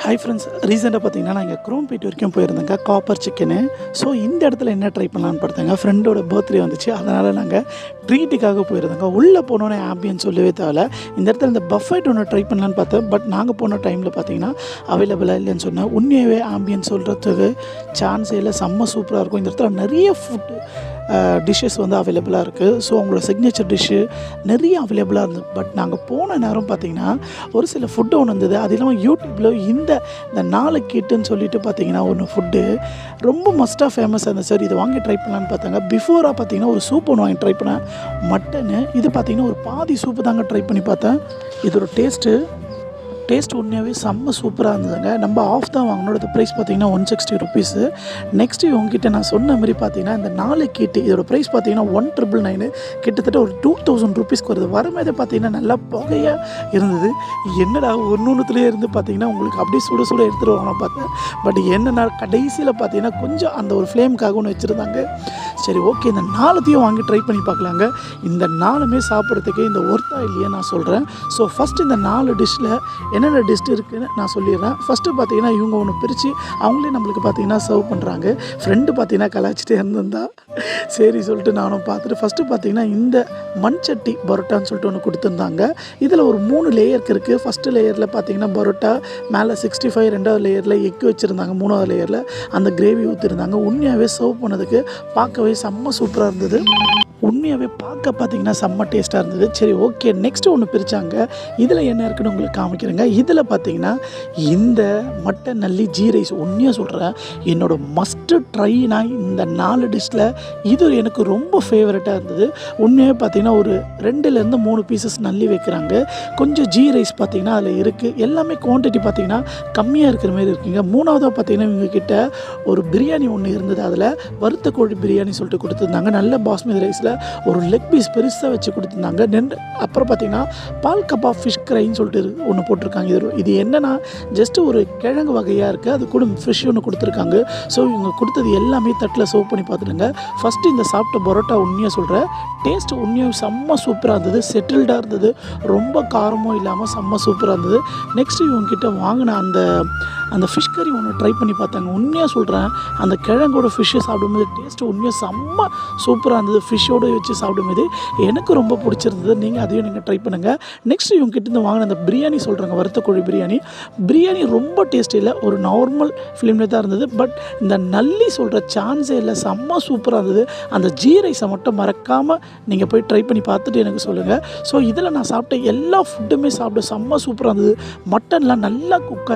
Hi friends, ரீசெண்டாக பார்த்தீங்கன்னா நான் இங்கே குரோம்பேட் வரைக்கும் போயிருந்தேங்க. Copper chicken. ஸோ இந்த இடத்துல என்ன ட்ரை பண்ணலான்னு பார்த்தாங்க. ஃப்ரெண்டோட பர்த்டே வந்துச்சு, அதனால் நாங்கள் ட்ரீட்டுக்காக போயிருந்தோங்க. உள்ளே போனோன்னே ஆம்பியன்ஸ் சொல்லவே தேவையில்ல. இந்த இடத்துல இந்த பஃபெட் ஒன்று ட்ரை பண்ணலான்னு பார்த்தேன். பட் நாங்கள் போன டைமில் பார்த்தீங்கன்னா அவைலபிளாக இல்லைன்னு சொன்னேன். உண்மையாகவே ஆம்பியன்ஸ் சொல்கிறதுக்கு சான்ஸே இல்லை. செம்ம சூப்பராக இருக்கும். இந்த இடத்துல நிறைய ஃபுட்டு டிஷ்ஷஸ் வந்து அவைலபிளாக இருக்குது. ஸோ அவங்களோட சிக்னேச்சர் டிஷ்ஷு நிறைய அவைலபிளாக இருந்தது. பட் நாங்கள் போன நேரம் பார்த்திங்கன்னா ஒரு சில ஃபுட்டு ஒன்று இருந்தது. அது இல்லாமல் யூடியூப்பில் இந்த 4 கிட்டுன்னு சொல்லிட்டு பார்த்தீங்கன்னா ஒன்று ஃபுட்டு ரொம்ப மஸ்ட்டாக ஃபேமஸாக இருந்தது. சார் இதை வாங்கி ட்ரை பண்ணலான்னு பார்த்தாங்க. பிஃபோராக பார்த்தீங்கன்னா ஒரு சூப் ஒன்று வாங்கி ட்ரை பண்ணேன், மட்டனு. இது பார்த்திங்கன்னா ஒரு பாதி சூப்பு தாங்க ட்ரை பண்ணி பார்த்தேன். இதோட டேஸ்ட் உண்மையாகவே செம்ம சூப்பராக இருந்ததுங்க. நம்ம ஆஃப் தான் வாங்கினோட ப்ரைஸ் பார்த்திங்கன்னா 160 ருபீஸு. நெக்ஸ்ட்டு இவங்ககிட்ட நான் சொன்ன மாதிரி பார்த்தீங்கன்னா இந்த 4 கிட்டு இதோட ப்ரைஸ் பார்த்தீங்கன்னா 1999, கிட்டத்தட்ட ஒரு 2000 ருபீஸ்க்கு வருது. வரமேதே பார்த்தீங்கன்னா நல்லா புகையாக இருந்தது. என்னடா ஒன்றுத்துலேயே இருந்து பார்த்தீங்கன்னா உங்களுக்கு அப்படியே சுட எடுத்துகிட்டு வாங்கலாம் பார்த்தேன். பட் என்னென்னா கடைசியில் பார்த்தீங்கன்னா கொஞ்சம் அந்த ஒரு ஃப்ளேமுக்காக ஒன்று வச்சுருந்தாங்க. சரி ஓகே, இந்த 4த்தையும் வாங்கி ட்ரை பண்ணி பார்க்கலாங்க. இந்த 4மே சாப்பிட்றதுக்கு இந்த ஒர்த்தா இல்லையே நான் சொல்கிறேன். ஸோ ஃபஸ்ட்டு இந்த 4 டிஷ்ஷில் என்னென்ன டிஷ் இருக்குதுன்னு நான் சொல்லிடுறேன். ஃபஸ்ட்டு பார்த்தீங்கன்னா இவங்க ஒன்று பிரித்து அவங்களே நம்மளுக்கு பார்த்தீங்கன்னா சர்வ் பண்ணுறாங்க. ஃப்ரெண்டு பார்த்தீங்கன்னா கலாய்ச்சிட்டே இருந்திருந்தா சரி சொல்லிட்டு நானும் பார்த்துட்டு ஃபஸ்ட்டு பார்த்தீங்கன்னா இந்த மண்சட்டி பரோட்டான்னு சொல்லிட்டு ஒன்று கொடுத்துருந்தாங்க. இதில் ஒரு 3 லேயருக்கு இருக்குது. ஃபஸ்ட்டு லேயரில் பார்த்தீங்கன்னா பரோட்டா, மேலே 65, 2வது லேயரில் எக் வச்சுருந்தாங்க, 3வது லேயரில் அந்த கிரேவி ஊற்றிருந்தாங்க. உண்மையாகவே சர்வ் பண்ணதுக்கு பார்க்கவே செம்ம சூப்பராக இருந்தது. உண்மையாகவே பார்க்க பார்த்தீங்கன்னா செம்ம டேஸ்ட்டாக இருந்தது. சரி ஓகே, நெக்ஸ்ட்டு ஒன்று பிரித்தாங்க. இதில் என்ன இருக்குன்னு உங்களுக்கு காமிக்கிறேங்க. இதில் பார்த்தீங்கன்னா இந்த மட்டன் நல்லி ஜீ ரைஸ். உண்மையாக சொல்கிறேன், என்னோடய மஸ்ட்டு ட்ரைனா இந்த 4 டிஷ்ஷில் இது எனக்கு ரொம்ப ஃபேவரட்டாக இருந்தது. உண்மையாகவே பார்த்தீங்கன்னா ஒரு 2லேருந்து 3 பீசஸ் நல்லி வைக்கிறாங்க. கொஞ்சம் ஜீ ரைஸ் பார்த்தீங்கன்னா அதில் இருக்குது. எல்லாமே குவான்டிட்டி பார்த்தீங்கன்னா கம்மியாக இருக்கிற மாதிரி இருக்குங்க. 3வதாக பார்த்தீங்கன்னா இவங்கக்கிட்ட ஒரு பிரியாணி ஒன்று இருந்தது. அதில் வறுத்த கோழி பிரியாணி சொல்லிட்டு கொடுத்துருந்தாங்க. நல்ல பாஸ்மதி ரைஸில் ஒரு லெக் பீஸ் பெருசாக வச்சு கொடுத்துருந்தாங்க. அப்புறம் பார்த்தீங்கன்னா பால் கபா ஃபிஷ் க்ரைன்னு சொல்லிட்டு ஒன்று போட்டிருக்காங்க. இது என்னென்னா ஜஸ்ட்டு ஒரு கிழங்கு வகையாக இருக்குது, அது கூட ஃபிஷ் ஒன்று கொடுத்துருக்காங்க. ஸோ இவங்க கொடுத்தது எல்லாமே தட்டில் சர்வ் பண்ணி பார்த்துடுங்க. ஃபஸ்ட்டு இந்த சாப்பிட்ட பரோட்டா உண்மையாக சொல்கிறேன், டேஸ்ட் உண்மையாக செம்ம சூப்பராக இருந்தது. செட்டில்டாக இருந்தது, ரொம்ப காரமும் இல்லாமல் செம்ம சூப்பராக இருந்தது. நெக்ஸ்ட்டு இவங்ககிட்ட வாங்கின அந்த ஃபிஷ் கறி ஒன்று ட்ரை பண்ணி பார்த்தாங்க. உண்மையாக சொல்கிறேன், அந்த கிழங்கோட ஃபிஷ்ஷை சாப்பிடும்போது டேஸ்ட்டு உண்மையாக செம்ம சூப்பராக இருந்தது. ஃபிஷ்ஷோடு வச்சு சாப்பிடும்போது எனக்கு ரொம்ப பிடிச்சிருந்தது. நீங்கள் அதையும் நீங்கள் ட்ரை பண்ணுங்கள். நெக்ஸ்ட் இவங்க கிட்டேருந்து வாங்கின அந்த பிரியாணி சொல்கிறாங்க, வறுத்த கோழி பிரியாணி ரொம்ப டேஸ்ட் இல்லை, ஒரு நார்மல் ஃபிலிமில் தான் இருந்தது. பட் இந்த நல்லி சொல்கிற சான்ஸே இல்லை, செம்ம சூப்பராக இருந்தது. அந்த ஜீ ரைஸை மட்டும் மறக்காமல் நீங்கள் போய் ட்ரை பண்ணி பார்த்துட்டு எனக்கு சொல்லுங்கள். ஸோ இதில் நான் சாப்பிட்ட எல்லா ஃபுட்டுமே சாப்பிட செம்ம சூப்பராக இருந்தது. மட்டன்லாம் நல்லா குக்காக